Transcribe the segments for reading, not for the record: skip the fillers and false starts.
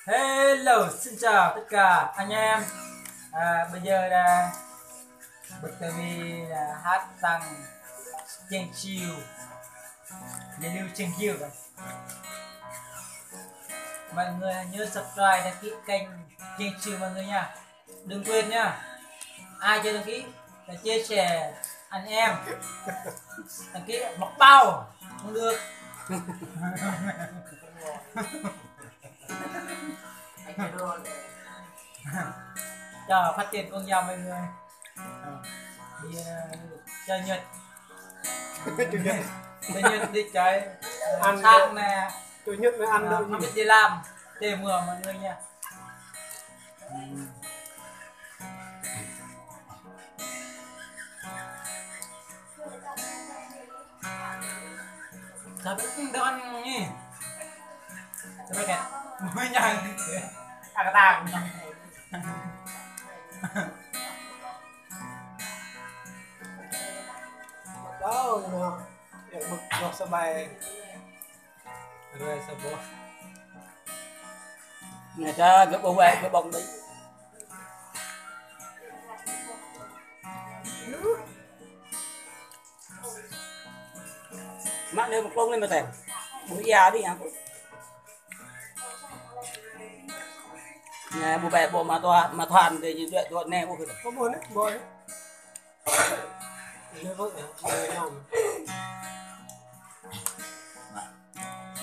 Hello, xin chào tất cả anh em. Bây giờ là bật TV là hát tăng Chen Chiu, để lưu Chen Chiu rồi. Mọi người nhớ subscribe đăng ký kênh Chen Chiu mọi người nha. Đừng quên nha. Ai chưa đăng ký là chia sẻ anh em. Đăng ký bọc bao không được. Cho phát triển con dao mọi người. Đi chơi Nhật. Chơi Nhật đi chơi ăn sang nè. Chơi Nhật mới ăn đâu. Không biết đi làm. Trời mưa mọi người nha. Sao biết đâu ăn nhỉ? Sao biết kìa? Mới nhàng cái tàng đó nó mực ngọt sa bài rồi sa bò người ta cái bông về cái bông đấy mắt lên một bông lên mà thèm bún già đi ăn nè bố bè bộ mà thoàn thì như vậy thôi nè bố phải có buồn đấy bò đấy nó vớt này nhom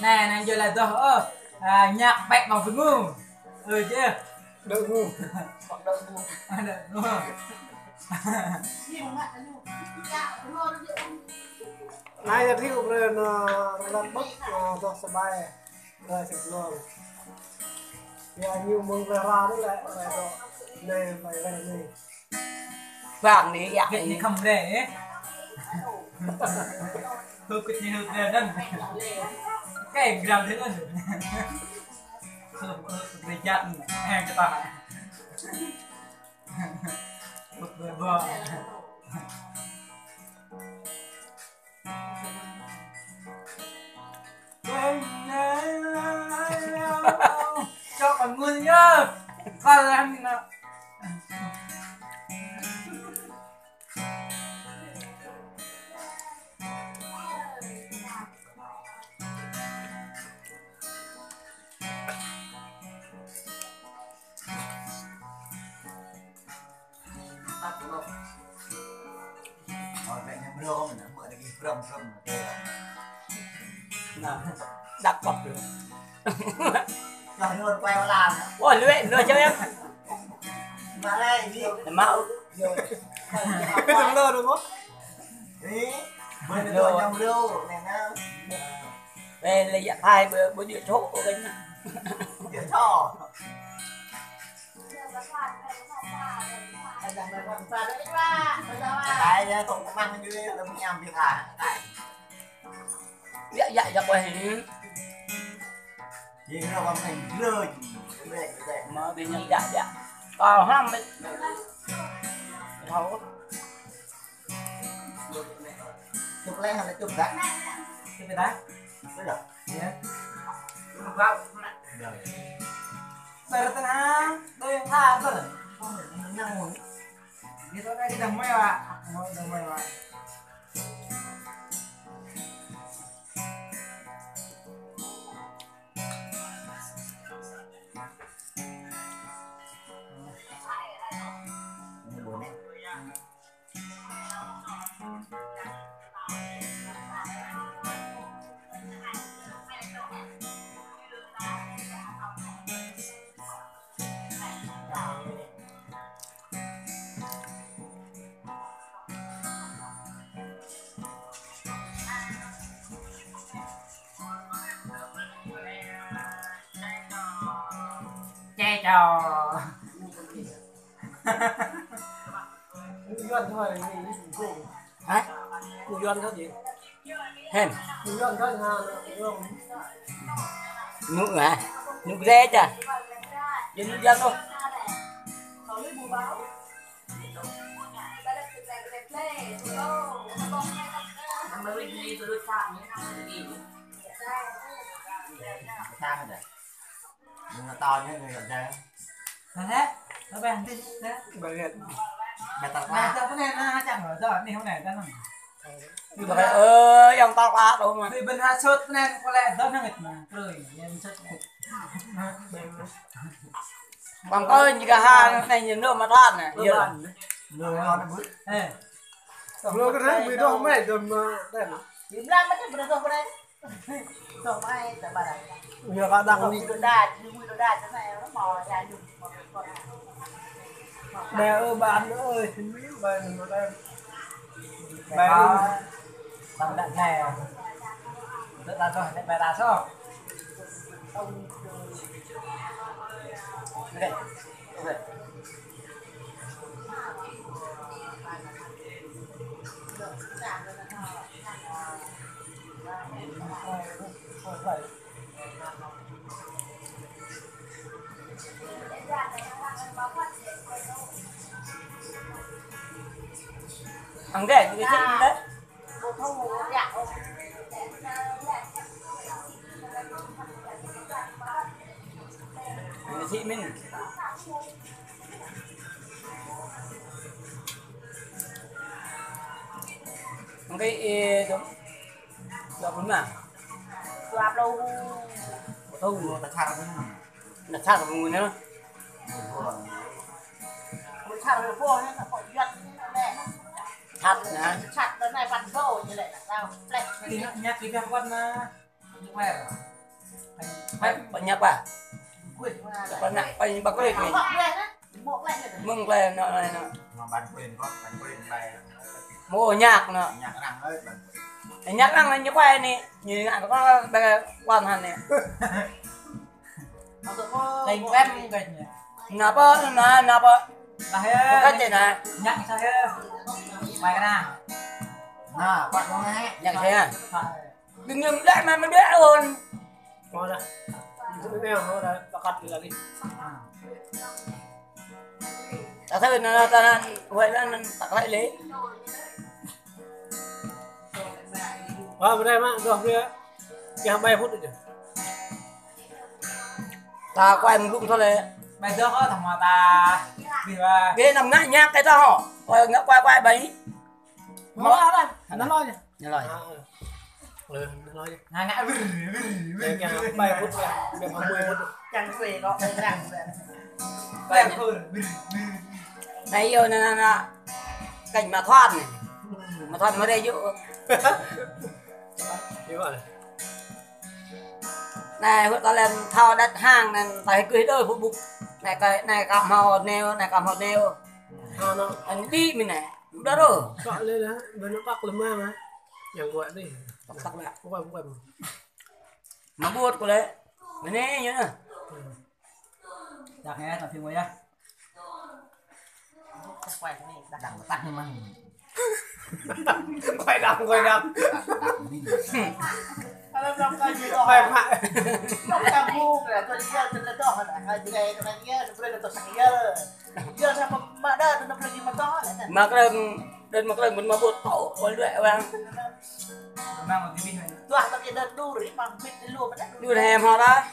nè giờ là nhạc bẹt vào với ngu chứ đậu ngu đậu ngu này là thiếu rồi nó làm bất cho sa bài rồi sạch luôn ya nhiều mừng về ra đấy lại rồi này phải về này vàng đi dạ việc gì không để hư kịch như hư kịch đơn cái làm thế luôn người chặn hàng cho ta một người vợ cho mọi người nhá con ăn đặt bọc được rồi luôn quay vào làm ôi luyện rồi chơi em mà đây đi máu rồi đừng lơ đúng không đi mới được trong lưu này nha về lấy dạng hai bữa địa chỗ của anh địa trò cái tổng mang như thế là mình làm việc dạ dạ dạ quay gì nó còn thành lười mà bị nhận dạ dạ vào ham ấy thấu chụp lên hay là chụp đấy cái gì đấy đấy rồi vào đây là tên á đây là tha rồi mình đang ngồi đi tới đây đi đằng mây à đằng mây à che trò Yuan thôi là gì hả cô Doan có gì hèn Yuan có là không nước à nước rẻ chà dân nước dân thôi mới đi tôi phạm Sang rồi. Nhưng mà to như người gần đây. thế nó bèn đi thế bởi hiện Mẹ tao này qua. tao có nên nó chẳng ở giờ này hôm nay tao nằm Vì vậy ơi ông tao qua đâu mà vì bên hạ sốt nên có lẽ rất là nghịch mà cười nên sốt bằng có như cả hai này nhìn nước mà thoát này giờ là Người ngon nó bứt. ê rồi cái đấy vì đâu mấy đầm đây mà Điểm lan mất cái bữa đây. Rồi mai tại bà này. giờ các đang đi Đồ đa, như đồ đa thế này nó mò ra dùng. mẹ ơi bạn nữa ơi xin miếng về mình ở đây bé tao đạn nè đợt ta rồi bé ta sao ok ok thằng ghẻ cái chuyện đấy Bộ thu dạo. cái chị mình cái đúng được đúng mà Đoạt đâu. thu Người ta sang nó. là sao của người nữa Buổi chặt rồi vô nên là phải giật nè. thật nè Chặt đến này bắn vô như vậy là sao? Lại thì nhắc cái việc quân những mẹ bạn nhập à quyền mà. bạn nặng bạn bác cái gì Học lên á. Một lại rồi. mừng lên nó này nó Mà bạn quyền có, bạn quyền bài. mua nhạc nó Nhạc răng ơi. nhắc năng như quay nè như ngạn có bây quan hành nè Nó tự có. thành web như vậy nhỉ nạp nạp là một cái hết gì này nhắc sao hết mày cái nào Nà, bạn có nghe. nhạc thế à đừng nhầm lại mà mới biết luôn ngon ra cái mèo nó đã cắt là đi ta thấy nó ta vậy là tặng lại lấy bên đây mà được kia kia 20 phút rồi ta quay một lúc thôi đấy bây giờ có thằng mà ta vì là ghế nằm ngại nhác cái tao họ quay ngã quay bấy nó lo đây nó lo nhỉ nhớ rồi nó lo nhỉ ngại ngại đây kia 20 phút rồi được 20 phút rồi Chẳng về có cái răng rồi. quen hơn này yêu nè cảnh mà thoát này mà thoát nó đây chứ như vậy này hôm ta lên thao đất hàng này tại cưới đôi phụ bục này cái này cầm hò neo nó anh đi mình này đó rồi chọn lên đó bên nó cắt lắm màอย่างgọi đi sắc lại quay mà buốt của đấy mình nè nhớ đặt nghe thằng phim mới nhá Quay cái này đặt. Đằng tắt như măng. quay đằng Nó trong cái gì đó. quay lại Trong cái ngu là tôi giờ tôi là to là hai cái này kia tôi là tôi sang giờ. Giờ sao mà đỡ tôi nó phải mà to lại. mà cái đơn mà cái mình mà buốt tẩu con lệ vàng mang một cái pin này Toàn tao đợt đu rồi bằng bịt cái lùa mà đấy. đưa hèm họ đó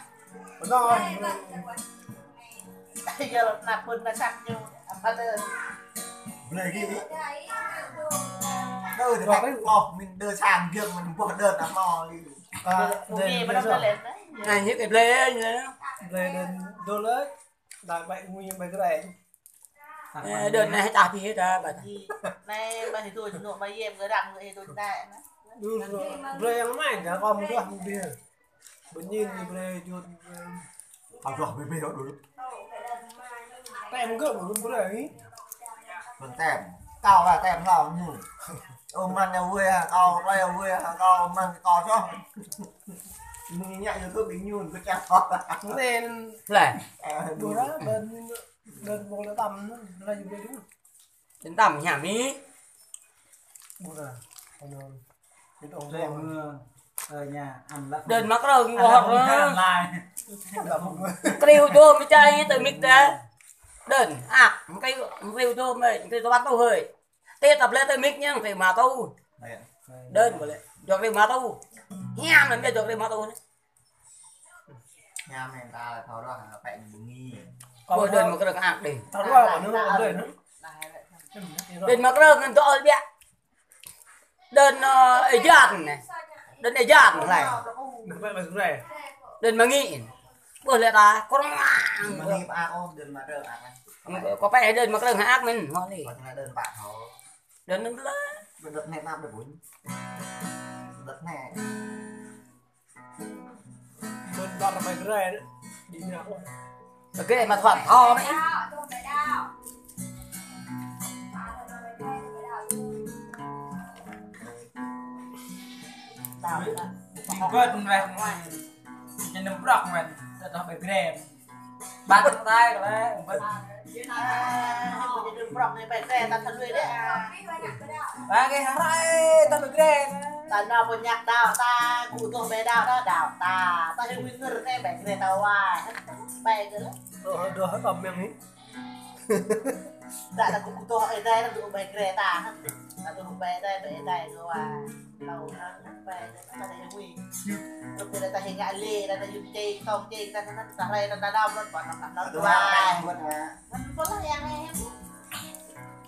nó Bây giờ là bên là sạch nhưng mà Lời ghi. Đâu thì phải mình đưa sang việc mình buộc đơn là mò đi. nghe mà nó lên đấy. này những cái lê như thế đó về đến đô lớn đại vậy nguyên mấy cái này đơn này hay tạt thì hết ra bà Gì này mà thì tôi chỉ nộp mấy em người đằng người tôi đại đưa rồi em mày đã con một cái hàng bia bên nhìn thì về chuột Học rồi mới biết đúng. em cứ một cái đấy Còn tem. Cao là tem nào nhủ. Ôm ăn nhau vui à, cao đây vui à, cao ăn to cho. Mình nhẹ cho tôi bị nhùn cái chảo. nên lại đùa đó bên bên bộ nó tầm nó là gì đúng đến tầm nhà mỹ buồn à còn cái đồ trời đen mưa ở nhà ăn lắm đơn mắc rồi ngọt ăn rồi lại là một người kêu cho mới chơi từ mic ra đơn cái kêu cho mày cái tôi bắt tôi hơi tê tập lên tới mic nhá phải mà tôi Đấy. đơn boleh jok đi mà tu nham làm biết jok đi mà tu nhà mẹ ta là thầu đó hả phải nghi coi đơn mà cái được ác đi tao qua mà nó không lên nữa đơn mà cái được mình tôi biết đơn ấy giạt này đơn ấy giạt này mày mày này đơn mà nghĩ bữa lẽ ta có mà nghi ba ôm đơn mà đơn ác này có phải đơn mà cái được ác mình ngon đi còn là đơn bạn họ đơn nó lớn đơn đất này nam được bốn đất này mình đặt mày này đi nào cái mà thoạt to đấy Quên về nhìn nó đọc mình nó bị ghê bắt tay rồi đấy đừng bọc này bè xe ta thân nuôi đấy ba cái hai ta bị ghê ta nào một nhạc đào ta cụ tổ bè đào đó đào ta ta hay nguyên ngư này bè ghê tao hoài bè nữa đưa hết tầm miệng ấy tại là cụ tổ ở đây là tụi bè ghê ta là tụi bè đây rồi à tàu nó bè ta đây nguyên lúc này ta hiện ngại lê ta dùng chơi không chơi ta đây ta đau nó còn nó hoài mình có là em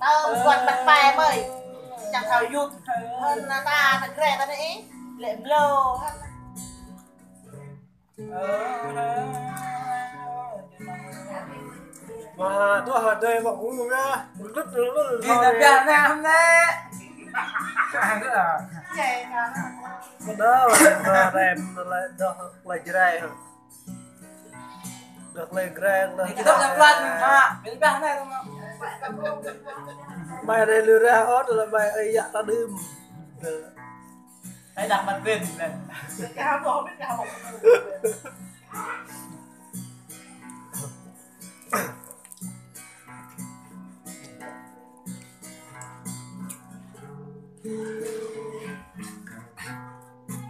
tao quạt bật bè mày chẳng thảo dục hơn là ta ghê ta đấy lệm lô mà tôi ở đây mà cũng ra rất đi tập Việt Nam đấy nữa à mà đó là em lại được lại ghê được lại ghê là thì tập Việt mà bên Việt này không bài này lừa ra hết là bài ấy dạ ta đêm hãy đặt mặt quyền này cao to biết cao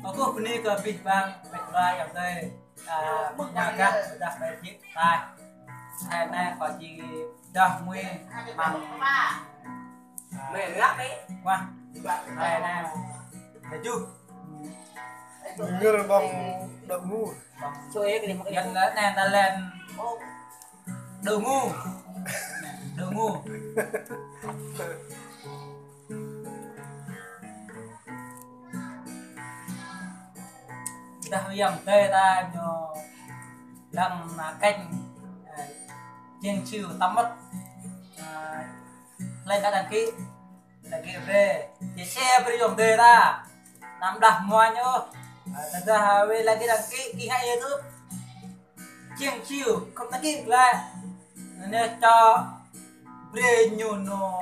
aku beli ke Big Bang Backfly ở đây nhà các đặt về chiếc tai hai nay có chi đọc nguyên bằng mày gắt đấy qua hai nay để chú như là bằng đậu ngu chơi cái gì mà dân ở này là lên đồ ngu đồ ngu ta dòng tê ta nhờ lần canh trên chiều tắm mất lên đã đăng ký về thì xe bây dòng tê ta nằm đặt ngoài nhớ thật ra về là cái đăng ký ngay YouTube trên chiều không đăng ký lại nên cho về nhu nó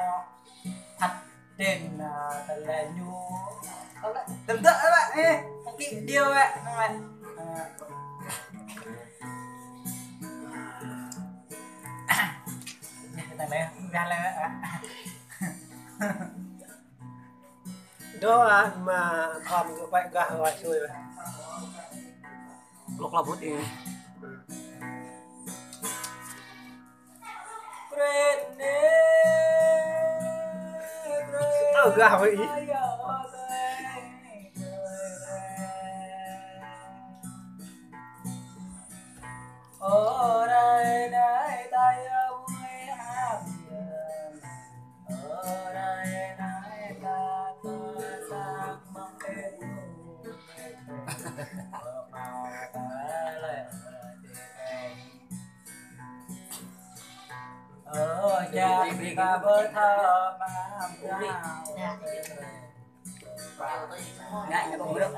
thật trên là nhu tầm tựa các bạn ê đăng ký điều vậy các bạn thằng này ra lên đó anh mà thầm cái vậy gà ngoài chơi vậy lúc là bút đi gà vậy ở đây đây tay vui hát ở đây đây ta có sắc mong đến ở cha ta bơ thơ mà ngại nhà bông nước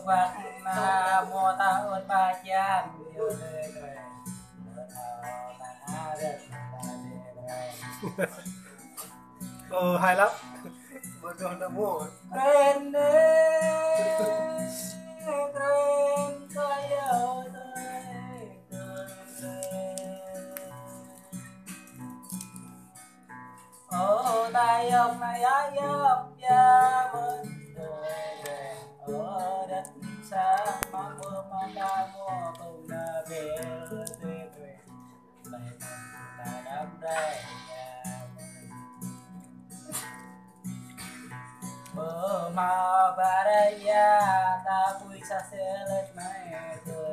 quạt mà mùa ta ơn ba cha nhiều đời hay lắm bữa giờ nó mua bên đến coi ở đây ở đây ông này ai ông cha mình ở đất xa mà mưa mà đã mùa cùng là về tuyệt vời bài ta đắm đây Bema baraya ta pui sa selet mai kre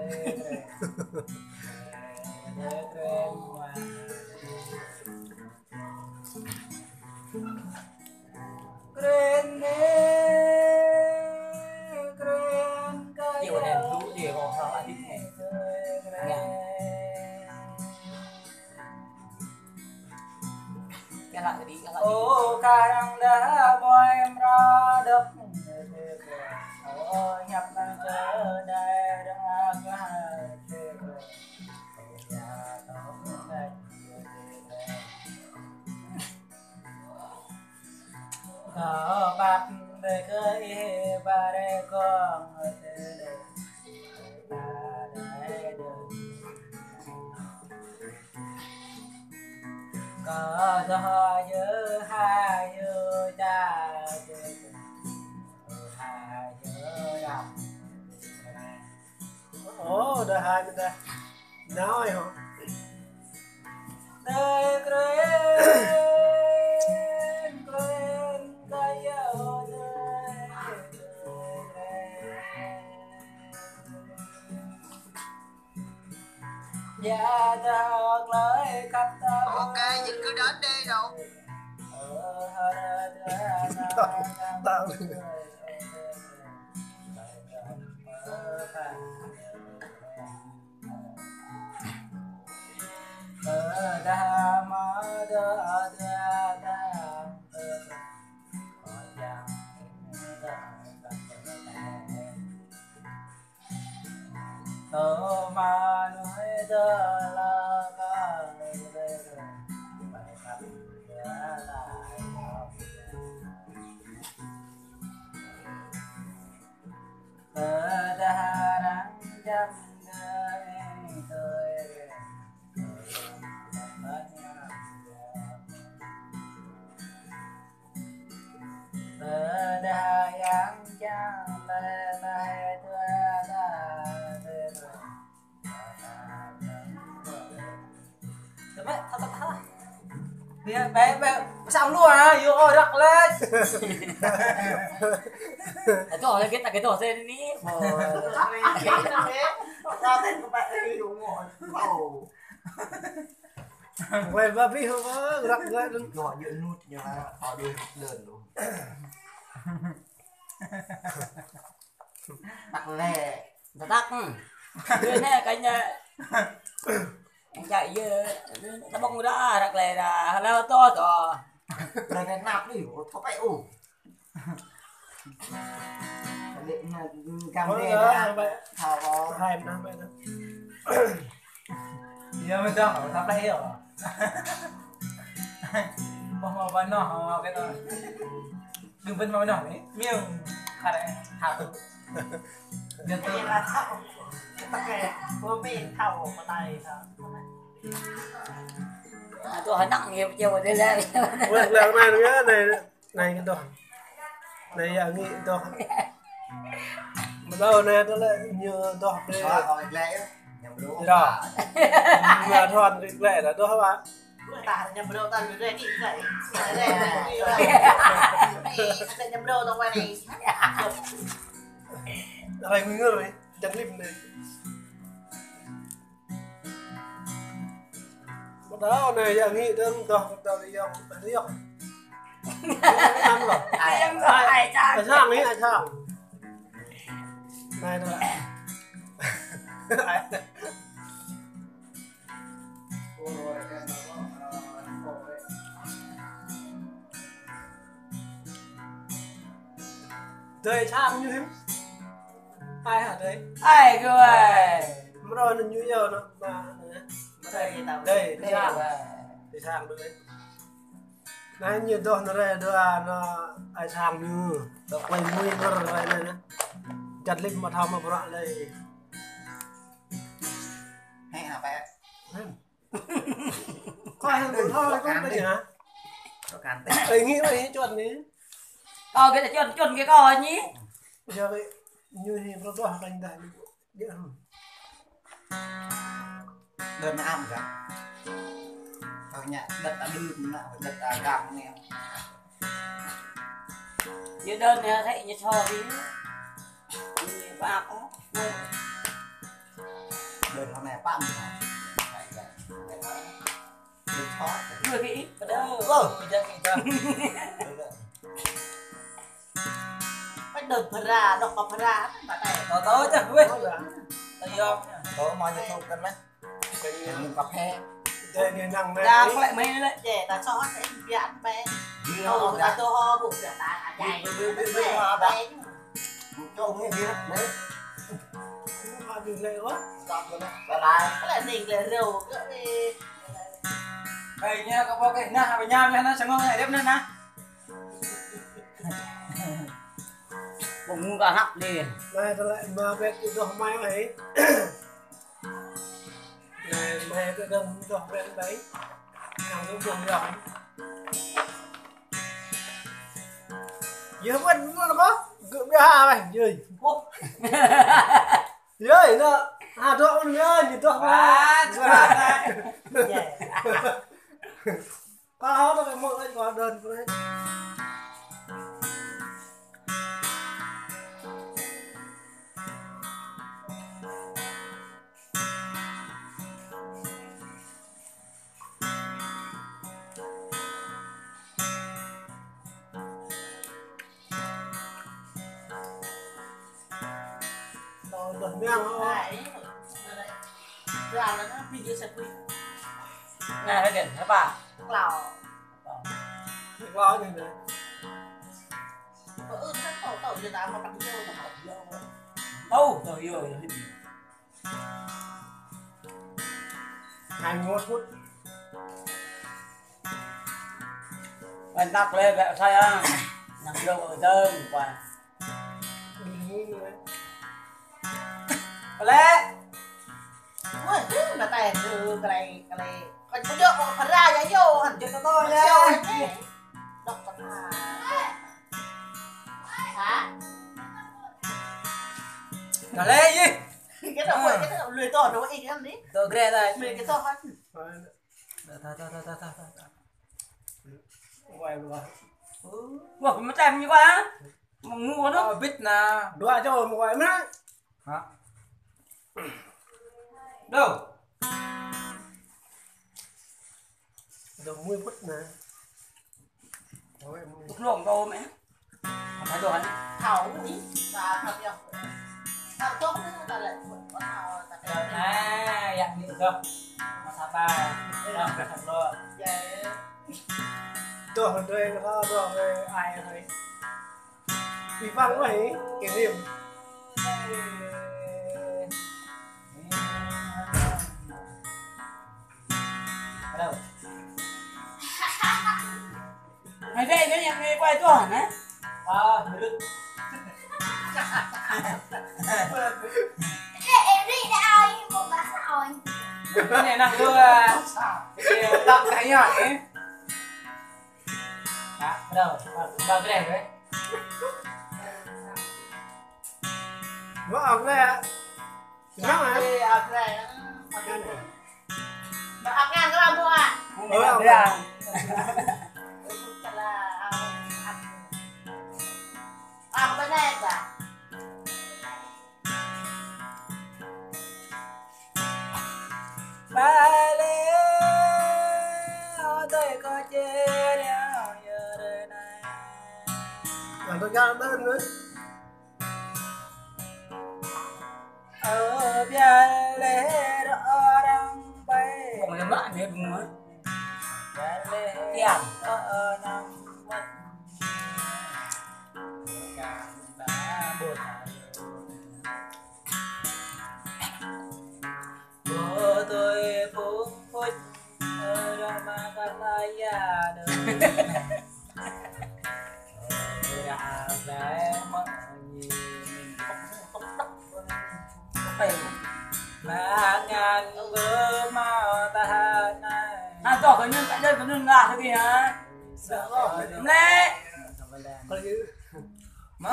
kren Điều này đủ điều còn sao anh đi cái lại đi cái lại đi ô karang đã boy em ra đập ô nhập năng chờ đây đã qua có bạc để khơi ba để con có gió dữ hai dữ cha hai dữ đọc Ồ, đã hai người ta nói hả? đời kren kren cái yêu dạ thật lời khắp ta Ok, dịch cứ đến đi đâu. Tạo đa ma đa đa đa tơ ma nói đa la ca bài hát đa lại đa răng chân đa yang chang lê lê đa đa đa bé xong luôn à yêu ơi đặt lên chỗ này cái tổ xe đi Ra tên của bạn đi đúng rồi. Vậy bà biết không có rắc rẽ đến Họ nhận nút nhưng mà họ đưa đơn luôn. Tắc lè. tắc đưa nè cái nhà chạy nó bông ra đặc lệ là lao to to Rồi cái nạp đi, thóc bay ủ. Cam đê ra. Thảo có hai năm vậy đó. giờ mình cho họ thắp đây rồi mau vào nó cái đó đừng bên vào nó đấy miếng khá đấy hạ tử nhân Cái tư này là thầu. Tắc kè, vô bên thầu của tay sao? tôi nặng nhiều chiều thế ra Vậy là này nữa này này cái đồ này à nghĩ đồ mà đâu này đó là như đồ đây Đó, còn lẽ nhầm đúng. đó mà thoàn thì lẽ là đó bạn Người ta nhầm đâu ta đưa đi vậy. Đây nhầm đâu tao quay này. này nguy ngơ rồi chặt lim này đó này giờ nghĩ đơn đồ đầu đi không đi không ăn rồi em ai cha ai sang ấy ai sang này thôi đời sang như thế ai hả đấy ai rồi mà rồi nó như giờ nó mà đây đây để sang đấy này như đó nó đây đó nó ai sang như đó quay mũi nó rồi này nè chặt lên mà thao mà bọt đây Hẹn hả bé? coi hàng đồ thôi có cái gì hả Có cán tích. ấy nghĩ vậy chuẩn đi cái chuẩn cái coi nhí giờ vậy như thì nó đó thành đại địa Đơn nó ăn rồi. Không nhẹ, đất đã đưa cũng nào, đất đã gặm nghe. chứ đơn thì thấy như cho đi bạc đó đời hôm nay bạn người cái ít Đâu, mình chắc Bắt đầu phara, đọc vào phara mà tay. Tao chắc quên. Tao vô. có mà như không cần đấy mình cà phê Đây này năng này. đang lại mấy đấy Trẻ ta cho hết em bị ăn bé. đi Đâu nó ta tô ho bụng trẻ ta chạy bé. cho ông ấy đi đấy Nó bị lệ quá. gặp rồi đấy bye bye Cái là mình là rượu cái đi. Đây nha, có bao cái na với nhau nha, nó sẽ ngon này đẹp nữa nè. bụng cả hấp đi Này ta lại mà biết cái đồ mai ấy. Này mày cái đầm đồ bên đấy. Nào cái buồn rộng. Giờ vẫn nó có cụm ra mày gì. Rồi nó à đó nữa như đó À, có nó cái mỡ ấy có đơn của đấy. Đừng nghe nó Ra là nó video sẽ quy này hơi điện các bạn lào. Đừng lo gì nữa. Nó tổ tổ cho ta mà bắt vô mà bắt vô. đâu rồi rồi 21 phút. mình tắt lên vậy sao á nằm vô ở tơm qua Đừng ngu nữa. Lẽ. Ui, mà tay cái này còn có được phara giá vô hẳn cho to nha. Đọc phara. Hả? Cả lẽ gì? Cái đó vậy cái đó lười to nó ít cái đi. Tôi ghê đây. Lười cái to hơn. Ta. Quay qua. một cái tem như quá mà ngu nó Biết nè. Đùa cho một quay nữa. Hả? Đâu? Rồi 10 phút nè. Rồi lúc luồng đâu mẹ phải rồi Thảo đi. Và thảo nhau. Thảo tốt nữa ta lại có thảo ta cái À, dạng như không? Nó thả ba. Đâu, cái thằng đó. vậy. tôi hôm nay nó rồi ai thấy. Vì văn vậy kỷ niệm. Đâu? mày về cái nhà mày quay tôi hả á À, mới được. Em đi đâu một bác rồi. Cái này nằm đưa cái đọc cái nhỏ ấy. À, đâu? Vào cái này đấy. Nó ở đây ạ. Nó mà. Cái này mà học ngang cái mua à? mày làm à Chắc là ăn bên này à? Ba lê tôi có chế đeo giờ đời này. Làm tôi ra đơn nữa. Ở bia lê đó đang bay. mày làm lại mày đừng nói Bia lê Kèm. đó đang mất. Càng đã buồn bố tôi phút phút ở đâu mà các lại già đời. Đã bé mất nhìn phải mà ngàn gỡ mau ta này. à tỏ cái nhân tại đây có đừng làm cái gì hả lẽ Còn như Mà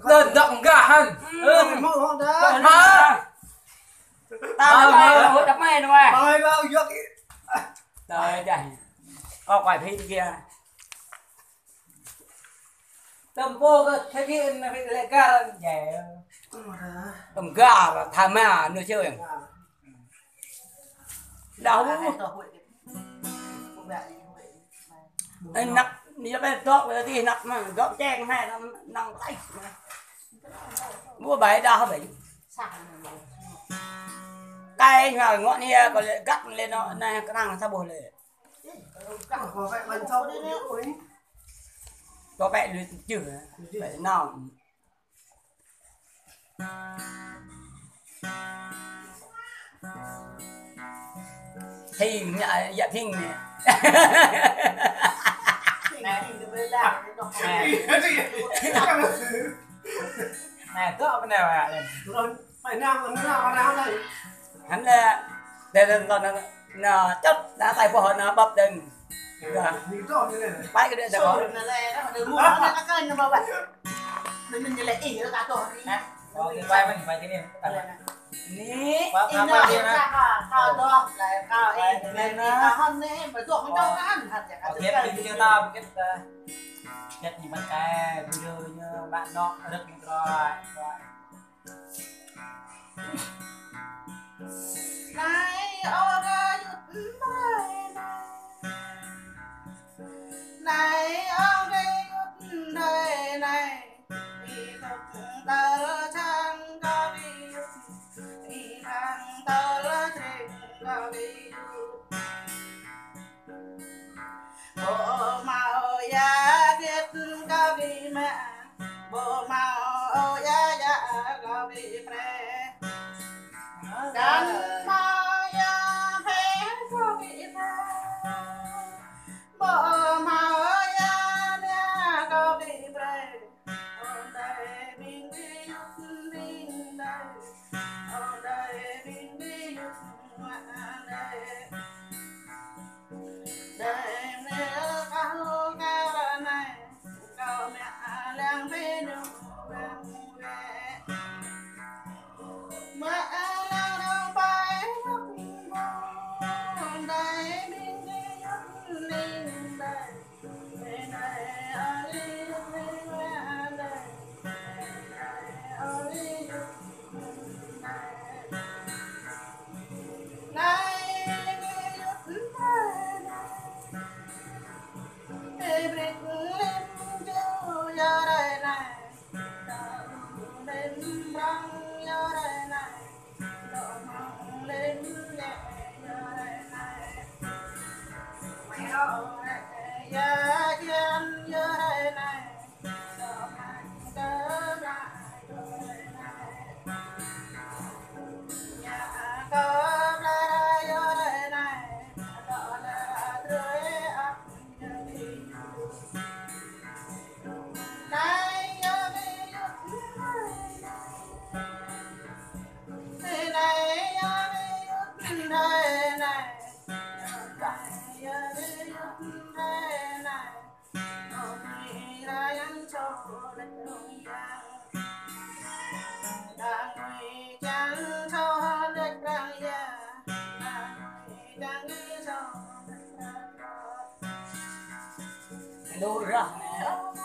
đơn động cả hẳn. mong họ đã. tao mày đập mày rồi mày Rồi vào giấc. trời trời có quải phim kia tầm vô cái kia lại ca nhảy tầm gà và thà mà nữa chơi đau anh nắp đi bên đó bây giờ thì nắp mà gõ chen hay nó nằm tay mua bảy đau bảy cái mà ngọn kia còn lại cắt lên nó này cái năng sao bồi lên có vẻ bánh sau đi nữa ôi có vẻ lưỡi chữ vậy nào thì dạ thinh này này cứ ở bên nào à rồi phải nào đây hắn để nó chất đã tay của họ nó bập đừng nhìn rõ như này bay cái điện Rồi đó là lẹ nó mua nó các kênh nó bao vậy. Mình như lẹ ỉ nó cả tổ đi. thì quay mình quay cái này ní qua Em qua nó kia ra nè cao to là cao em lên nó hơn đấy em phải tuột nó đâu ăn thật chẳng có hạn. tiếp đi cho tao cái chết gì mất cái video như bạn đó rất rồi Này ô ga nhút này ô ga nhút đời này đi thật tơ trang ga đi đi thang tơ trên ga đi bộ màu da biết ga đi mẹ bộ màu da ga đi pre dan maya phê có bị phê bộ maya nha có bị phê ở đây bình đi bình đây ở đây bình đi đây đây nếu cao cao này cao mẹ lang phê được về mẹ lang đâu bay bắc đây bình đi ninh đây đây ở đi đây ở đi này Hãy subscribe cho kênh Ghiền Mì Gõ để không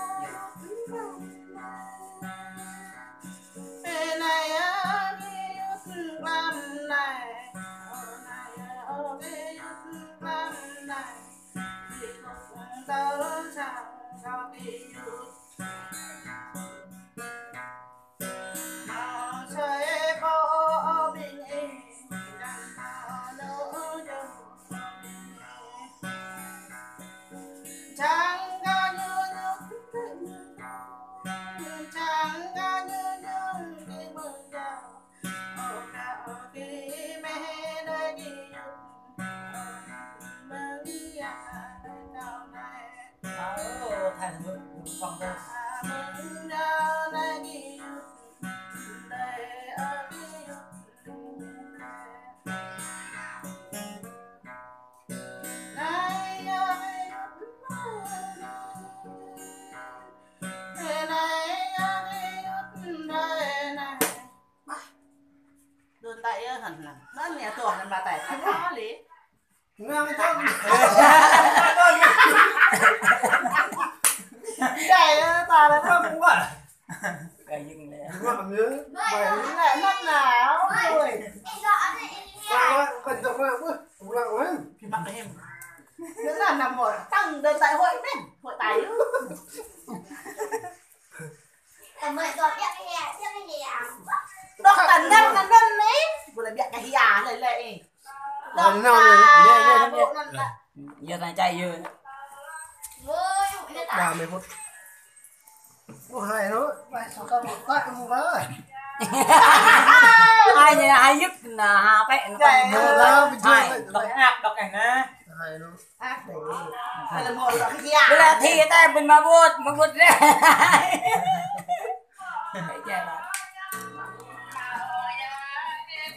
bỏ đồ ra thành phong thôi Đồn tay hẳn là nó nhà tuồng là bà tải khá khó lý ngang thân đây ta đấy Không cũng vậy. Cái dừng này. Ngọn nhớ. Mày lại mất nào rồi Em gọi này em nghe. cần chọc nào bước. Cũng lặng lắm. thì mặc em nữa là nằm ở tăng đơn tại hội bên hội tài Mày gọi biết cái gì à? đó tần đơn đấy vừa là biện cái hìa lời lệ đó Nào này, bộ lần Giờ thằng chạy vừa. Ôi, nó tao. 30 phút. Có hai nó. Bài số tao một tay không có. Hai dứt là hà bẹ nó Chạy còn Đó, bình hai. thường. đọc ác đọc ảnh á. Hai nó. ác để hay là một là cái hìa Bây giờ thì ta mình mà buốt ra. Thấy chưa bà?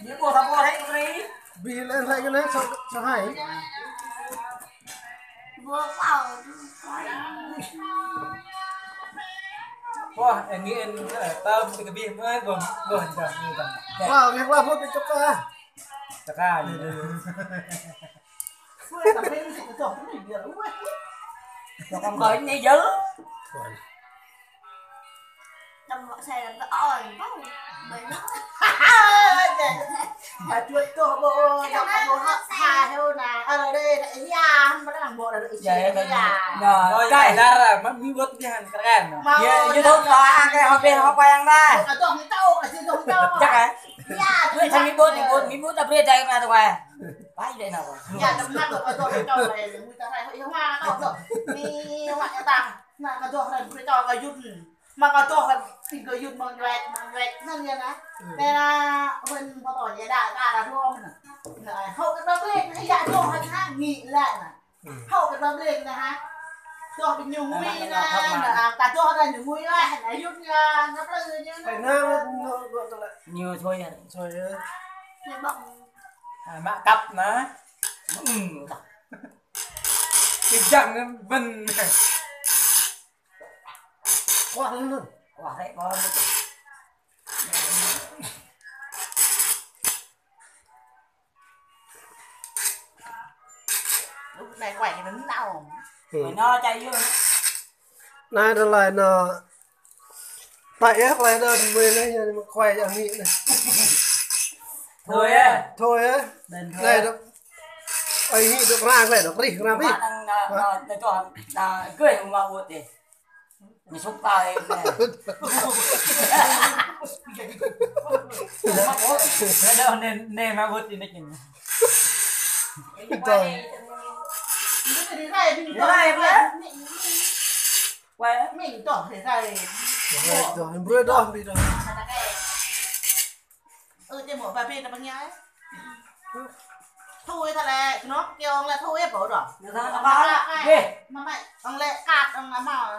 Những cô thằng cô thấy không đi? Vì lên lại cái này sao hay. Vừa vào. Wow, em nghĩ em tâm cái bia mới buồn buồn rồi như vậy. Wow, việc làm một cái chọc ta. Chắc à gì đây. vừa tập bên thì chỗ cũng bị dữ quá Rồi còn gọi như dữ. Đồng bọn xe là nó ỏi quá. Mày nó. mà chuột tổ bộ đọc bộ hà theo là ở đây là hìa không có làm bộ là được Vậy hìa Rồi cái ra là mất mi bớt cái hàng cái gan. mà YouTube đó ăn cái học bên họ quay ăn đây. ở trong cái tàu ở trên trong tàu Chắc hả? nhà Tôi thằng mi bút tập riêng chạy mà tôi quay. Phải vậy nào rồi. nhà trong mắt ở trong cái tàu này người ta hay hội hoa nó rồi đi ngoại nhà ta mà cái tàu này cái tàu cái yun mà cái tàu là thì cái yun bằng vẹt nên như này nên là mình có tỏi nhà đại cả là thua mình hậu cái bơm lên hay dạ cho hắn ha nghỉ lại này hậu cái bơm lên này ha cho cái nhiều mũi này là ta cho ra nhiều mũi này là yun nó lư như Phải nó nam nó gọi lại. Nhiều thôi à. Rồi Mày bọng. Mạ cặp mà. Cái chẳng vân. quá luôn. Quả đấy có. lúc này quẩy nó đau Mày nó chạy vô. Này đó lại nó tại ép lại đơn mình đây nhưng mà khoe cho nghị này. Thôi á. Thôi á. Đền Này nó ấy nghị được rang lại nó đi làm đi. Bạn đang cho cười không vào buốt đi. Mày xúc tao em này. Nó đâu nên mà bớt thì nó chừng. Trời. cái này mình Cái này mà. Quay. mình tỏ thế này Rồi bữa đó đi rồi. trên một vài bên là bằng nhái thôi thật là nó kêu ông là thôi ép rồi Nó có là ghê. mà mày ông lệ cạt ông là mà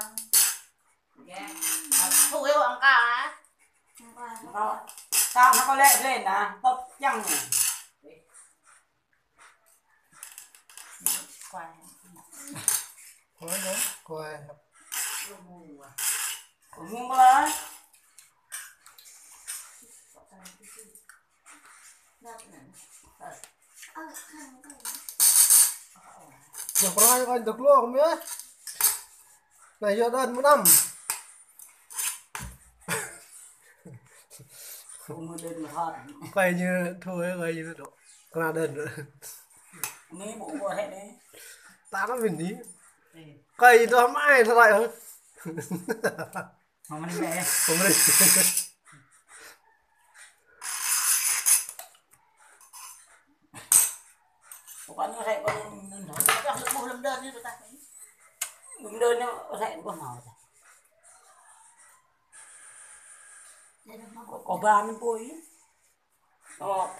thôi ông cả á Tao nó có lệ lên nè, tóc chăng này. quay Thôi đó. Khoe. Cũng ngung lên. Giờ có ai coi được luôn không biết. Này giờ đơn một năm. Cũng lên mà thôi. Quay như thôi quay như độ. Còn là đơn nữa. Ní bộ bộ thế đấy. Ta nó mình đi. Quay cho mãi sao lại không? Mà mình đi về. Không đi. Con nó sẽ con cho được một lần đơn như người ta đúng đơn nó sẽ con nào có ba mươi bôi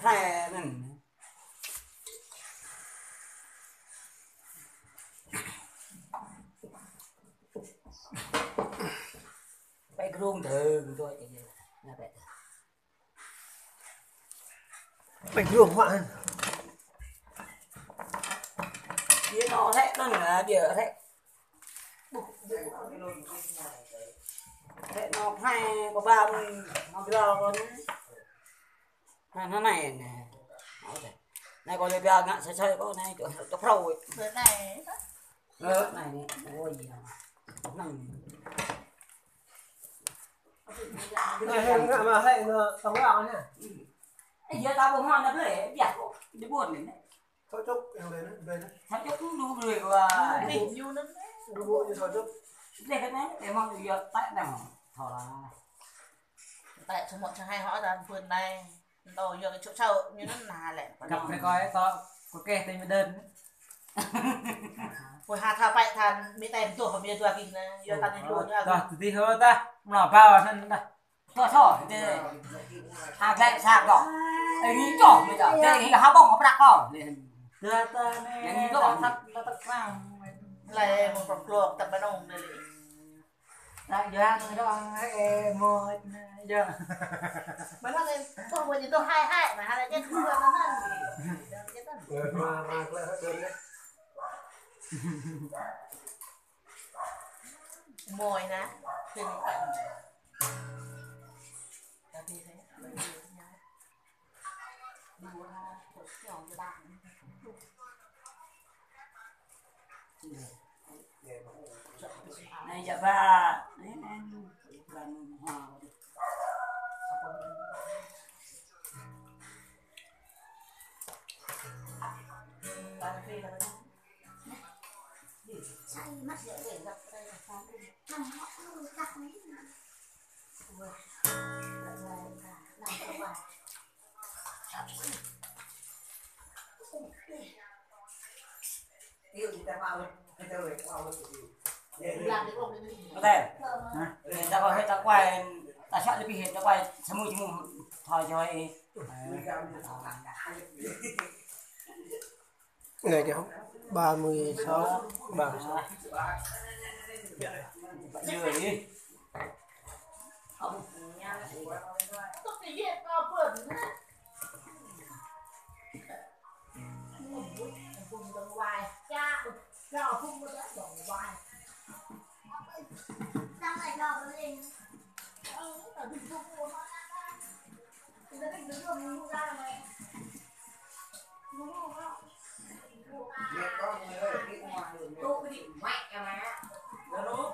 thè mình phải rung thử rồi là vậy Bạch ruộng hoạn. dia nó sẽ nó là dia sẽ nó hai có ba nó giờ con nó này nè này còn bây giờ ngã chơi có này chỗ phâu ấy người này này ôi gì nào này Hay mà hay sống gạo nhá. Giờ tao buồn ngon lắm đấy, giặt đi buồn đấy. Thôi chúc em lên đây đấy. Sao chứ cũng đủ người và Đi nhu lắm. Đủ bộ như thôi chúc. đây cái này để mong giờ tại nào thò ra. Tại chúng bọn cho hai họ ra vườn này. Đồ giờ cái chỗ chậu như nó là lẹ. Gặp cái coi có kè tên đơn. Hồi hà thà bậy thà mấy tay tuổi của mình tuổi kinh giờ ta nên luôn nữa. Rồi, tí thôi ta. Nó vào thân ta. Thò thế. Hạt lại sạc đỏ. Ấy nghĩ đỏ bây giờ. Đây nghĩ là há bông nó đặt đỏ. Đưa ta nè. Những đỏ thắt nó tắt vào. Lại một cọc luộc tập bên ông này. Lại giờ người đó ăn một giờ. Mấy thằng này tôi vừa nhìn tôi hai mà hai lại chết không nó Mà lại hết đơn đấy. mồi nè thì là vì thế này giờ ba đấy em gần hòa Sao đi mắt dễ để gặp đây là sao đi nằm họ không gặp mấy làm cho bà yêu thì ta vào cái đời vào làm cái công này có thể người ta có hay ta quay ta chọn đi hiện ta quay sớm mùi chứ thôi cho ấy Ngày kéo 36 bảng. vừa đi tốt cái gì cao bẩn vùng đồng hoài cha cho vùng một đất đồng hoài đang lại đỏ lên ở vùng vùng của nó thì nó định đứng đường ra là mày tôi cái điểm mạnh à mà đó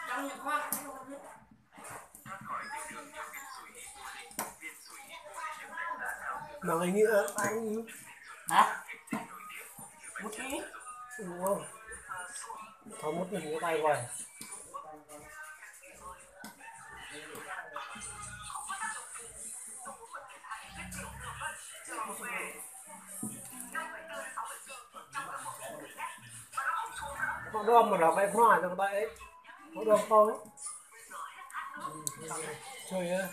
trong những khoa Mà anh nghĩ anh hả một cái đúng không? Có một mình cái tay quay. Họ đom mà nó phải hoa trong tay ấy. Họ đom không? Chơi á.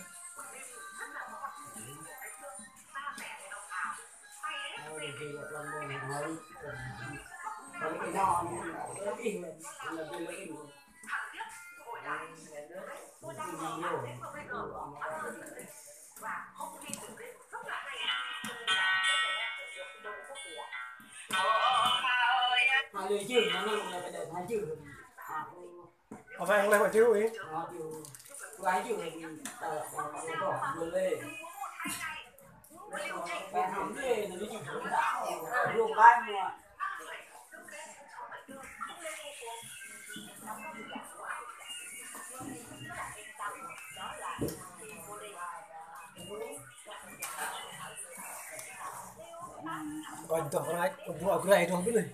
hai người chứ nó là phải để hai chứ Có phải anh này phải chịu ý? gái chứ thì đỏ vừa lên bạn không đi nó đi chụp đã luôn ban mà Còn tổng này, còn vụ cái này không biết này.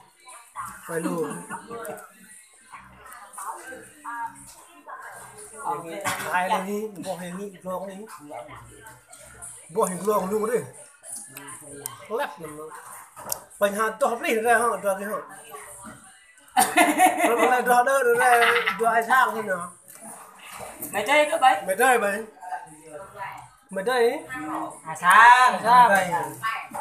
Phải lùi. Hai này đi, bộ hình đi, luôn đi. Bộ hình luôn luôn đi. Lép mình. Mình hạt to đi ra họ cho cái họ. Nó lại cho đỡ được ra cho ai sang thì nó. mày chơi cái bấy Mày đây mày. Mày đây. À sang Đây.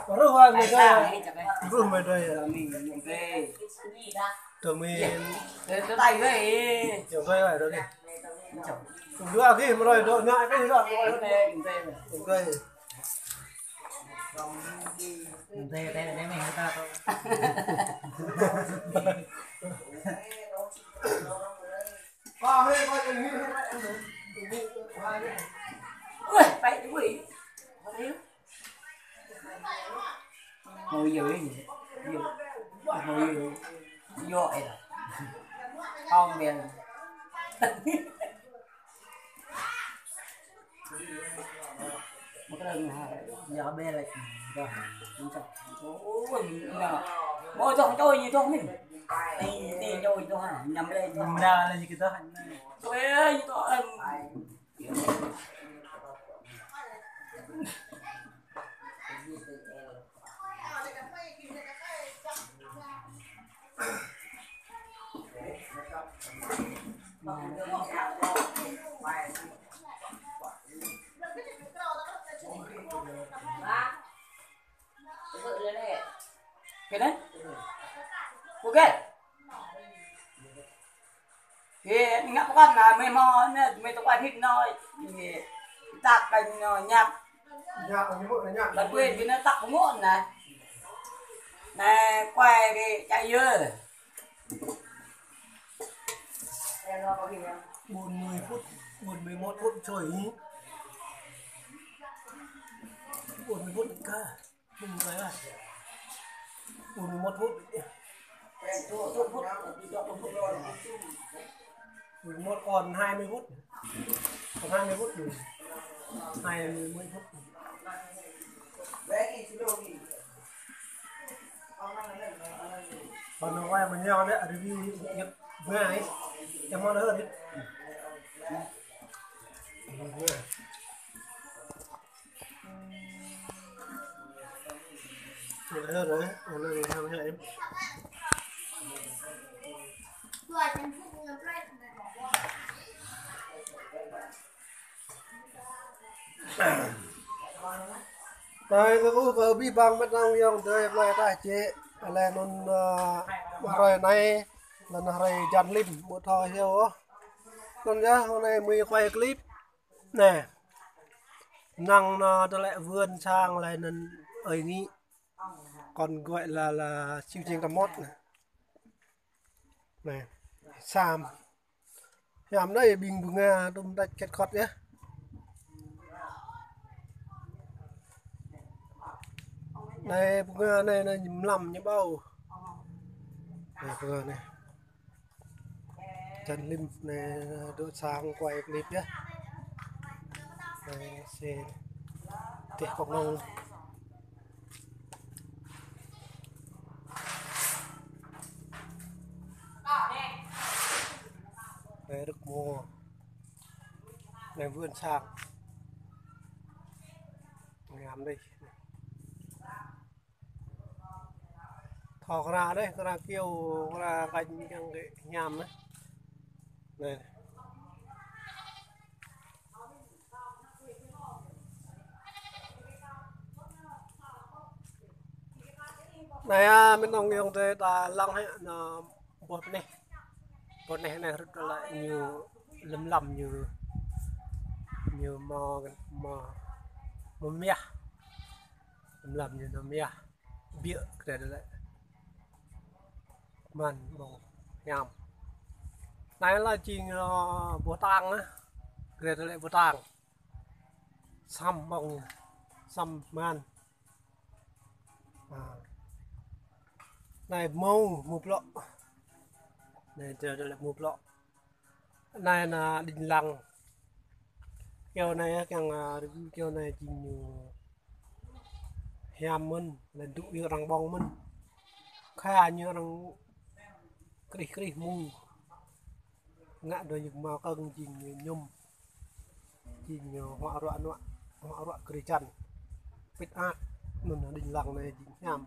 Có rồi hoa mày đây. chả Rồi mày đây. mình dùng về Tụi mình cái tay với kiểu vây ở đâu đi. Đưa cái mà rồi đội ngại cái gì rồi. dùng về Ok. Đây là để mình người ta thôi. Qua hết coi cái gì ui phải cái quỷ ngồi dưới gì ngồi dội rồi không biết một cái lần này giờ bê lại rồi chúng ta ôi mỗi chỗ tôi như tôi mình đi rồi tôi nằm đây Mình ra là gì kita hanya tôi ơi tôi cái đấy ok thì ngắt con là mày mò mày tao quay thịt nói tạc cành nhạc nhạc như vậy nhạc bật quên thì nó tắc không muộn này này quay đi chạy dơ 40 phút 41 phút trời 40 phút cả mình thấy là 41 phút 11 còn 20 phút còn 20 phút đủ 20 phút còn nó quay mình nhau đấy review nhập ngay ấy em mong hơn đấy hơn rồi lên theo em Rồi, em phụ người break này. Đây tôi cũng vừa bị băng mất năng lượng tới lại tại chế là non rồi này lần này dàn lim một thời hiểu con nhá hôm nay mình quay clip nè năng tôi lại vươn sang lại lần ấy nghĩ còn gọi là siêu trình tầm mót này sam nhằm đây bình bùng nga đâm đặt kết khót nhé này bùng nga này là nhầm lầm như bao này bùng nga này chân lim này đỡ sang quay clip nhé này xe tiệt cọc nông này được mua này vươn sang ngắm đây thò ra đấy ra kêu ra canh cái nhàm đấy này này mình đồng dùng thế là lăng hay là bột này rất là nhiều lầm như mò mía lầm như nó mía bịa cái đấy man bông nhầm này là chỉ bột tang á cái đấy bột tang xăm bông xăm man này màu một lọ này chờ đây là một lọ này là đình lăng keo này càng keo này chỉ nhiều hàm mình là tụ yêu răng bong mình khai như răng cái mù ngã đôi những màu cân chỉ nhiều nhung chỉ nhiều họa rọa cười chăn biết ác mình ở đình lăng này chỉ hàm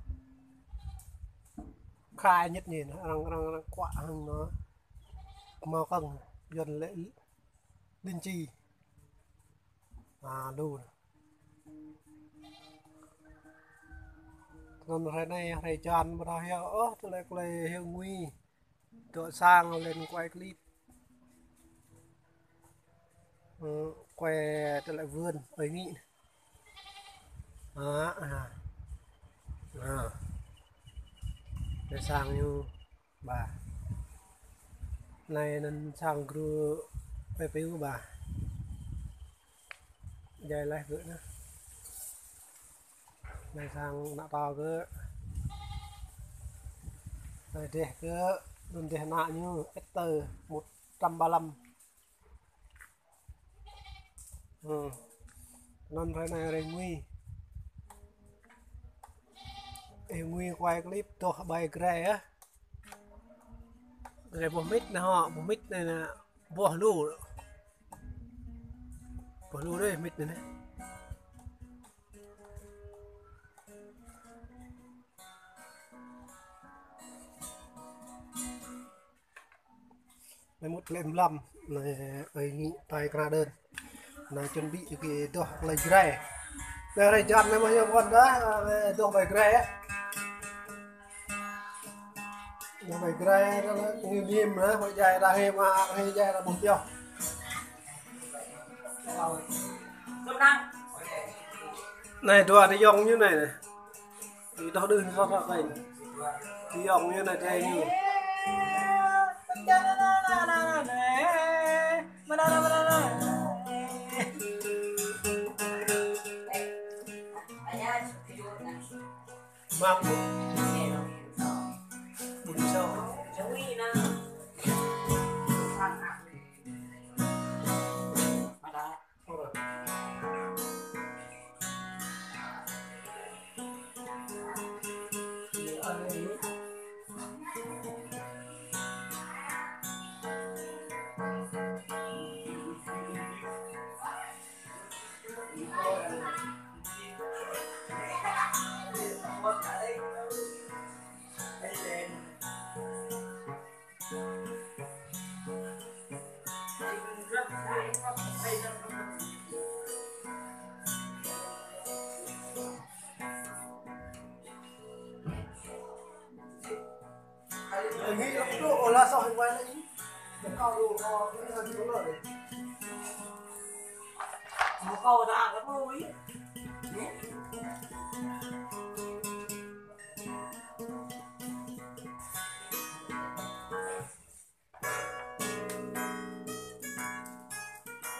khai nhất nhìn răng quạ hơn nó màu cân dần lễ linh chi luôn còn hồi này thầy tràn mà heo tôi lại heo nguy tựa sang lên quay clip quay tôi lại vươn ấy nghĩ để sang như bà này nên sang cứ phải phiếu bà dây lại nữa này sang nạ to cứ Này thế cứ đồn thế nạ như Hector 135. Nên phải này là nguy. Nguy quay clip to bài gre á. Gre bộ mic nè họ, bộ mic này là bỏ lù. Bỏ lù đây mic này này. Này một lem lăm này ấy nghĩ tay ra đơn. Này chuẩn bị cái to lấy gre. Đây là chọn này bao nhiêu con đó to bài gre á. Nó phải gre nó như nghiêm nữa, phải dài ra hay mà hay dài là 1 triệu. Này đùa thì dòng như này này. Thì đó đừng có phải vậy. Thì dòng như này thì như. Mang bún sâu. Nghĩ nó cũng độ là sao hình quay lại nó cao độ có cái gì có lợi Một câu ra cái thôi.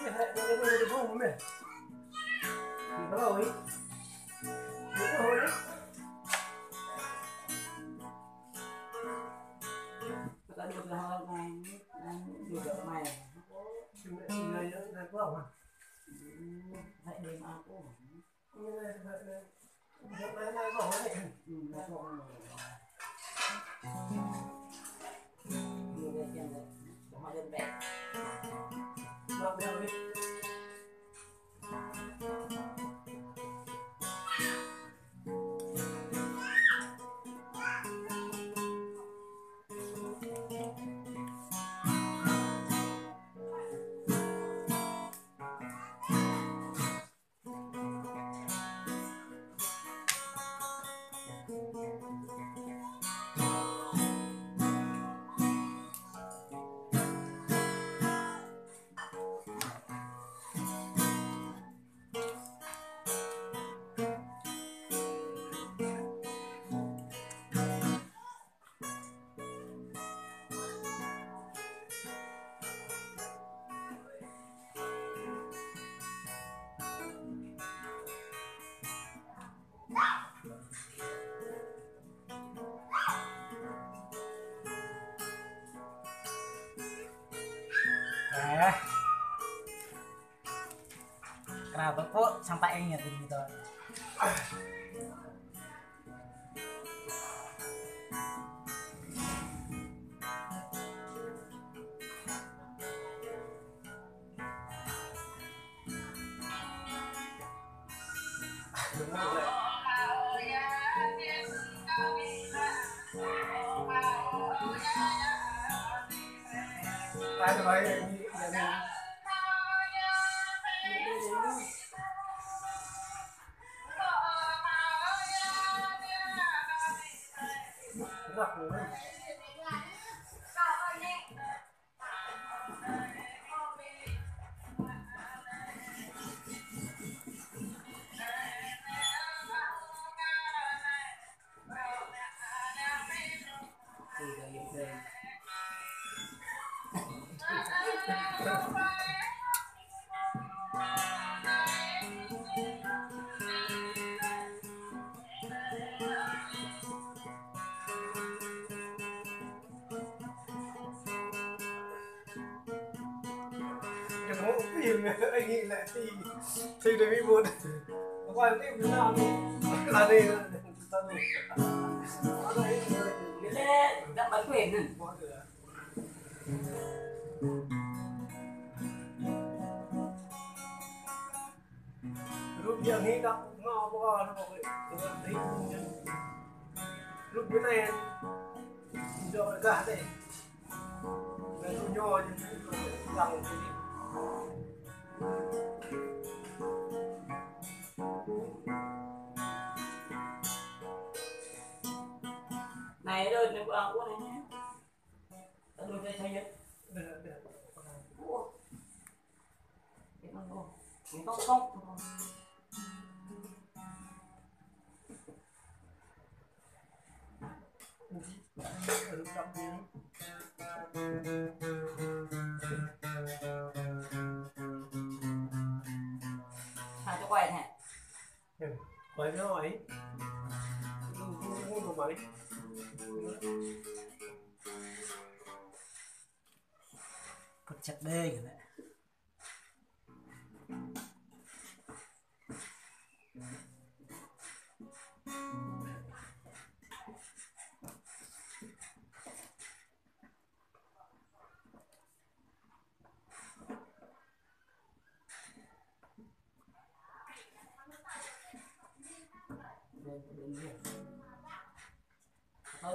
cái hệ nó được không mày thì bắt đầu ấy đúng rồi đấy Đã được là hơn này, được được này. này này có không Hãy đêm ăn cũng này này có không này nó không nhiều cái chuyện đấy, họ dân vẹn. mặc đeo đi Kenapa kok sampai ingat gitu? ai vậy đừng có tìm anh nghĩ lại thì để bị buồn qua tiếp thế nào đi là đi biết đấy đã bắn quyền rồi lúc giờ nghĩ các ngõ qua nó có cái lúc cái này rồi cả đây này nhỏ rằng này đơn này của này nhé đôi tay thay nhất không không hai cho quay này quay cái hỏi không phải Cột chặt đê kìa mẹ.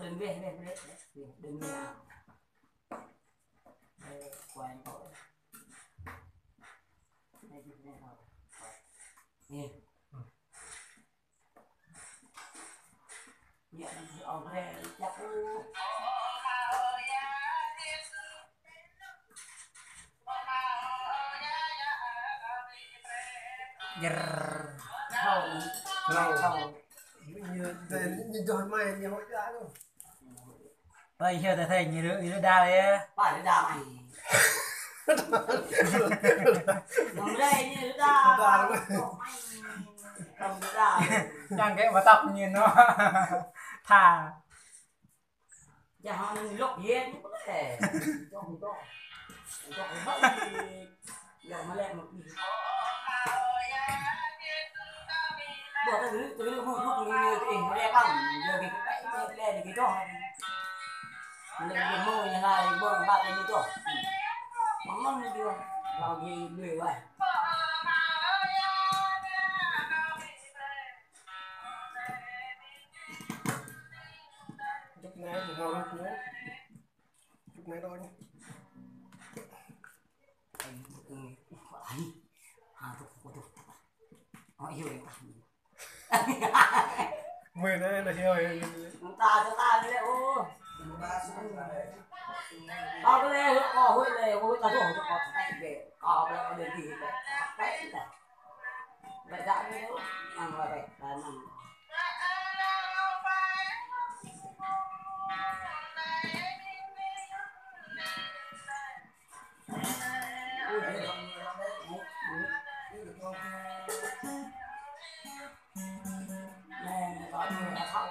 đừng về đừng về nào đây quay tội đây chụp này rồi nè nhận ở đây chắc lâu như rồi mày như hội ra luôn Bây giờ ta thấy như đứa đa đấy phải đứa đa mày nằm đây như đứa đa cầm đứa đa đang cái mà tóc nhìn nó thà nhà họ lục yên cũng có thể cho hơi giờ mà lên một bỏ cái thứ hút như cái hình đe bằng giờ cái cái đe cái đó cái môi như này môi bạn cái đó mắm mắm như chưa vào gì lười vậy chút này thì mau lúc nữa chút này thôi nhé họ hiểu được mười này là chơi ta cho ta đi ô tao cái này họ hội này hội ta rồi cho họ tay về họ cái đề gì vậy cái này vậy đã như thế ăn là vậy là nằm này có người là không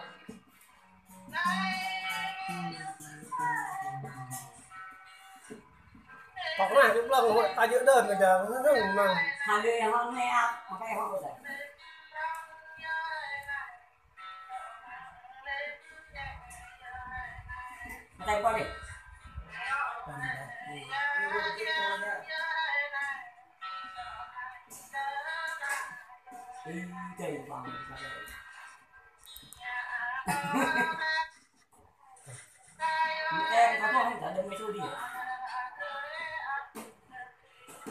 bọc này cũng là hội ta giữa đơn rồi kìa nó rất là màng hàng người họ nghe mà cái họ rồi tay qua đi chạy vào em có không thể đừng chưa đi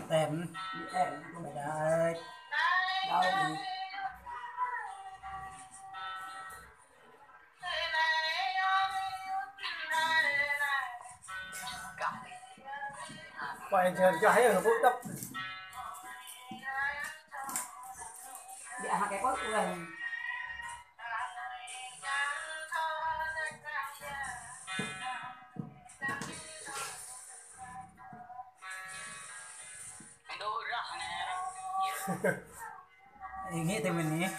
tèm em không phải đấy đâu đi quay trên cái ở cũng đắp để hai cái cốt này ý nghĩa từ mình nhé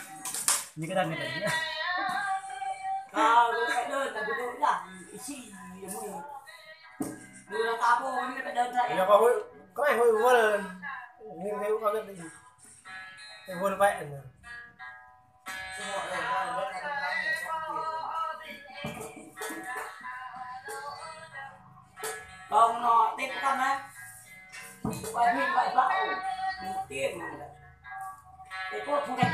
như cái đàn này đấy cái đơn là cái đơn là chi mua đưa ra ta mua cái đơn này giờ có này hội nghiên cứu có nhất định cái vốn vẹn này. Còn nó tên con á quay phim quay bão tiền mà để cô không thành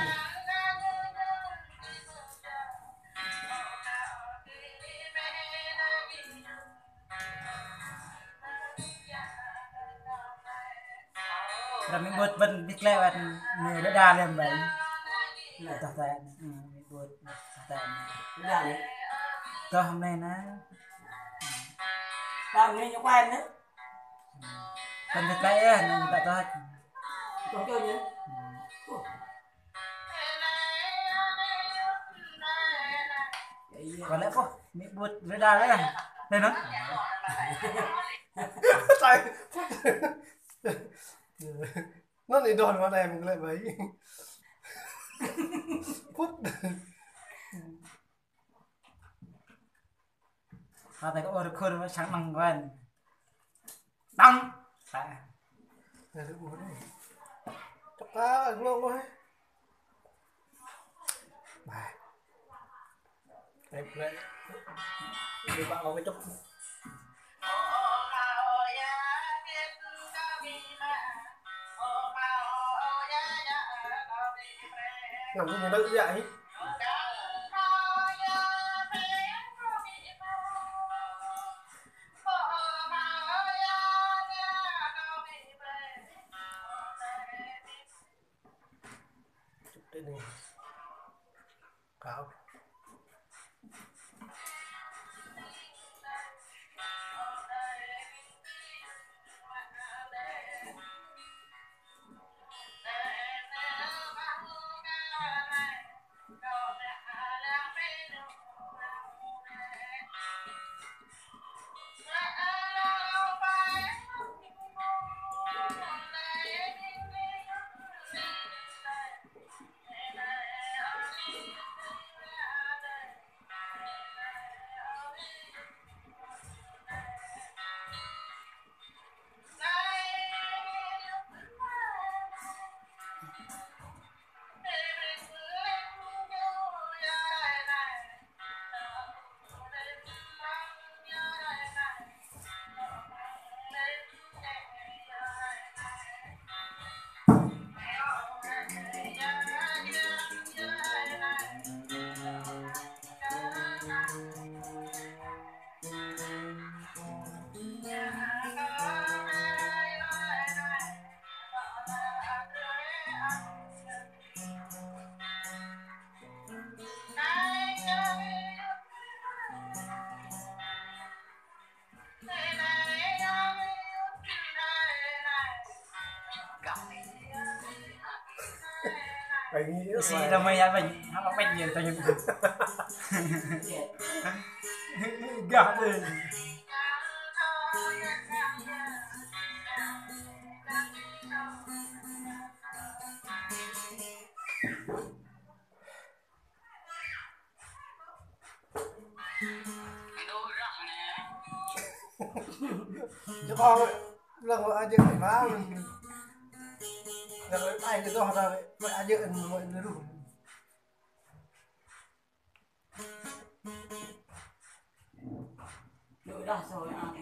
rồi mình buat bên biết lẽ bạn người đã đa lên vậy là tao tàn mình buat tàn là đấy tao hôm nay nó làm nên cho quen nữa bên biết lẽ nên người ta tao còn chơi nữa còn lẽ có mình buat với đa đấy đây nó Tại nó lại đòn vào này mình lại mấy phút à tại có ở khơi nó sáng bằng quen đăng tại này được uống này chọc cá ngon quá bài em lại đi bảo cái chốc nằm trong miền đất vậy chụp đây này cáo phải nghĩ cái gì đâu mày ăn mình nó bánh nhiều tao những gạt đi cho con lần mà chơi phải phá mình rồi ai cái đó ra vậy ai chơi mọi người đủ đội đó rồi à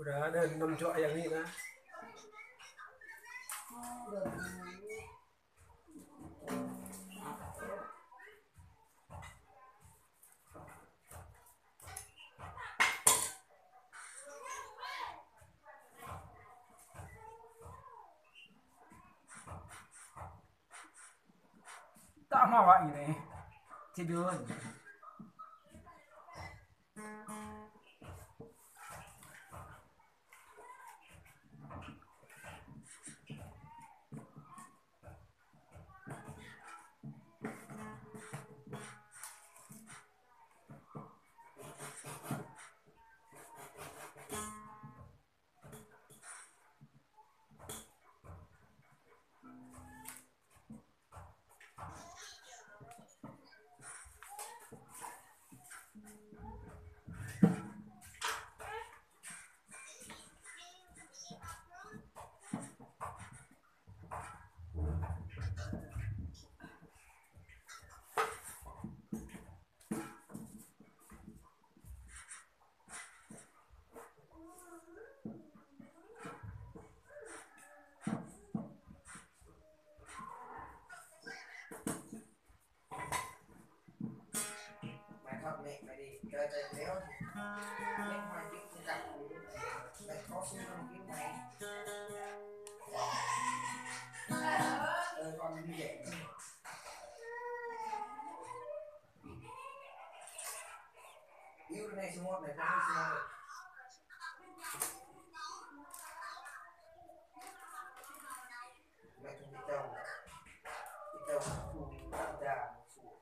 udah ada 6 cok yang ini nah tao mau vậy này thì đưa Trời trời đéo Lấy mai kiếm cái cặp Lại có xu hướng kiếm mày con đi dậy Yêu cái này xuống này không đi xuống mày không đi đâu phụ ra phụ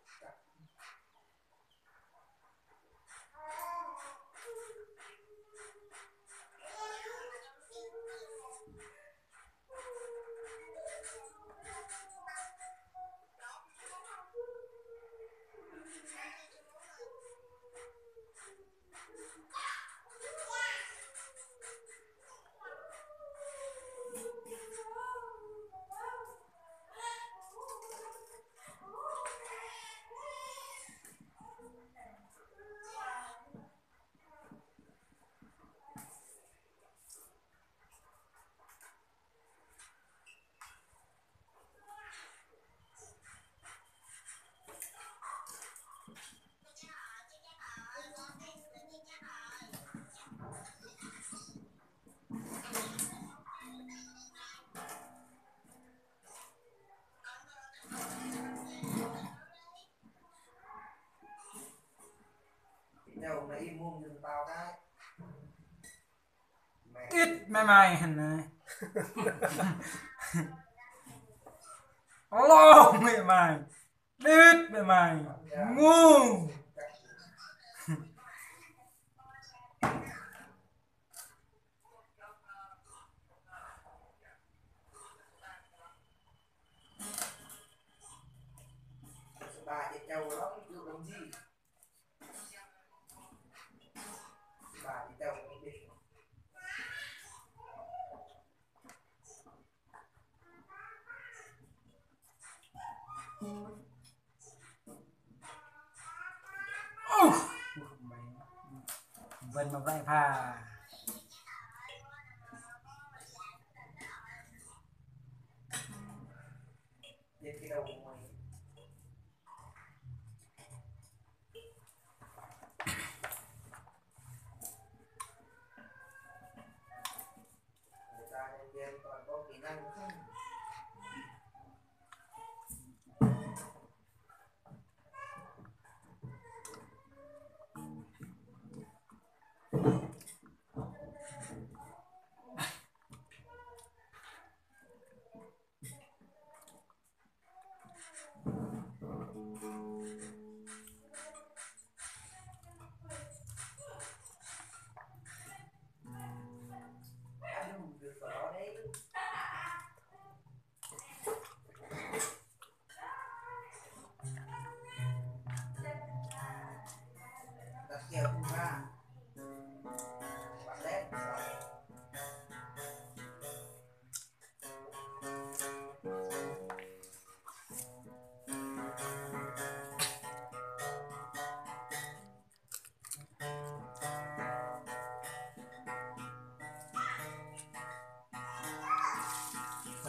Đâu mà im mồm đừng tao cái Ít mày hẳn này. Alo mày. Ít mày. Ngu. bà chị châu lắm được làm gì bà chị châu không biết Vân mà vậy phà. đến cái đầu của mày người ta nhân viên còn có kỹ năng không việc của nó đấy đặt kèo cùng ra bạn đấy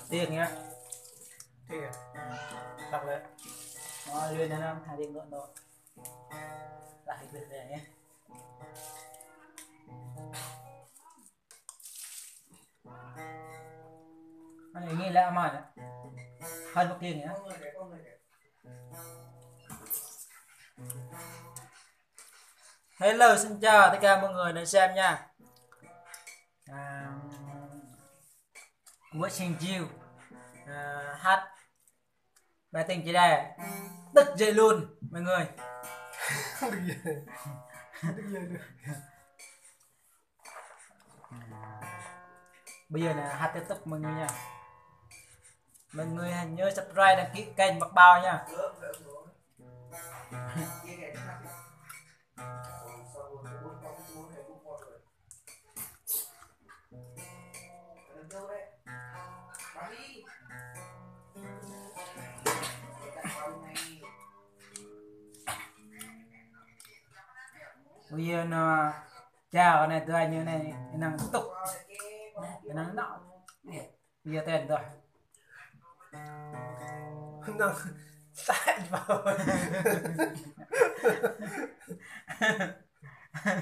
Tiền nhá. Thì đọc đấy Luyện đến năm 2 tiếng nữa rồi. Lại việc này nhé. Anh nghĩ lại mà nhá. Hơn một tiền nhá. con người đấy Hello, xin chào tất cả mọi người đang xem nha. Watching you hát bài tình chỉ đề tức dậy luôn mọi người. không được gì không được gì được Bây giờ là hát tiếp tục mọi người nha. Mọi người hãy nhớ subscribe đăng ký kênh Bạc Bao nha. lớn rồi kia kìa cái mặt sau rồi cái bốn con xuống này cũng con rồi đừng đâu đấy bắn đi Bây giờ nó chào này từ anh như này năng tiếp tục năng nọ. Bây giờ tên rồi. năng tại vào Này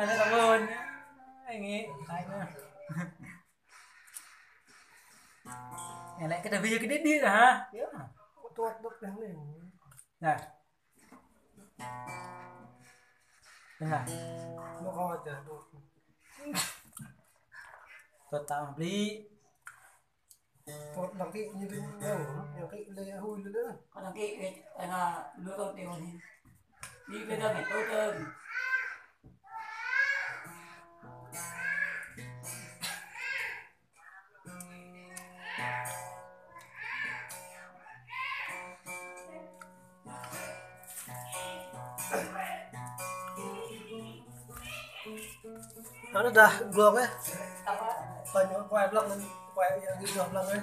nó cảm ơn nhé. Anh nghĩ anh nữa. Này lại cái video cái đít đi rồi hả? tuột đốt cái này Này. Đây là nó ho chả tuột tôi tạo hợp lý. tuột đằng thị như thế nhiều cái lê hui nữa còn là cái là lúa tôi đều đi bây giờ phải tôi chơi nó đã vlog ấy tao coi những quay vlog lên quay ghi vlog lên ấy